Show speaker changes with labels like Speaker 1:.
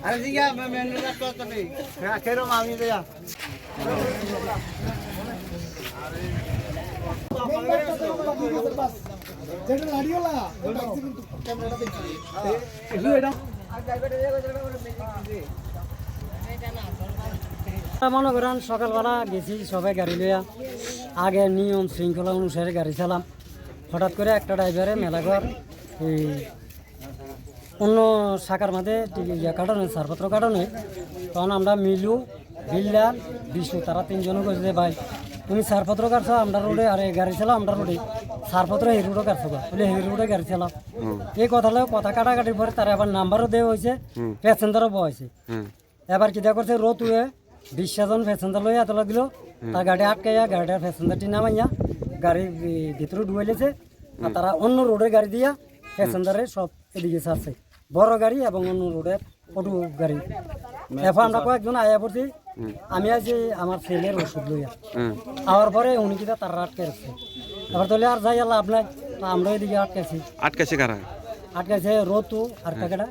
Speaker 1: अरे जी क्या मैं मेनू का तो नहीं खेरो मांगी दे यार
Speaker 2: যেটা লাড়িওলা ক্যামেরাটা দেখি এটা
Speaker 3: মনে করেন সকালবেলা গেছি সবাই গাড়ি লইয়া আগে নিয়ম শৃঙ্খলা অনুসারে গাড়ি চালাম। হঠাৎ করে একটা ড্রাইভারে মেলাঘর এই অন্য শাখার মধ্যে কাটানো ছাড়পত্র কাটানো, তখন আমরা মিলু বিল্লাল বিষ্ণু তারা তিনজনও কইছে যে ভাই তুমি ছাড়পত্র কাটছো আমরা রোডে, আর গাড়ি চালাও আমরা রোডে, ছাড়পত্র এই রোডে কাটছো বলে এই রোডে গাড়ি চালাও। এই কথা কাটাকাটির পরে তারা আবার নাম্বারও দেওয়া হয়েছে, প্যাসেঞ্জারও বয়েছে। এবার কিতা করছে রোদ হয়ে 20 জন প্যাসেঞ্জার লইয়া এত লাগলো, তার গাড়ি আটকাইয়া গাড়িটার প্যাসেঞ্জারটি নামাইয়া গাড়ির ভিতরে ডুবাইলেছে। আর তারা অন্য রোডে গাড়ি দিয়া প্যাসেঞ্জারে সব এদিকে ছাড়ছে, বড় গাড়ি এবং অন্য রোডে অটো গাড়ি। এরপর আমরা কয়েকজন আয়া পড়ছি, আমি আছি আমার ছেলের ওষুধ লইয়া আওয়ার পরে উনি কিনা তারা আটকে রাখছে। এবার তাহলে আর যাই লাভ নাই, আমরা এদিকে আটকাইছি।
Speaker 4: আটকাছে কারা?
Speaker 3: আটকাইছে রতু আর কাকেটা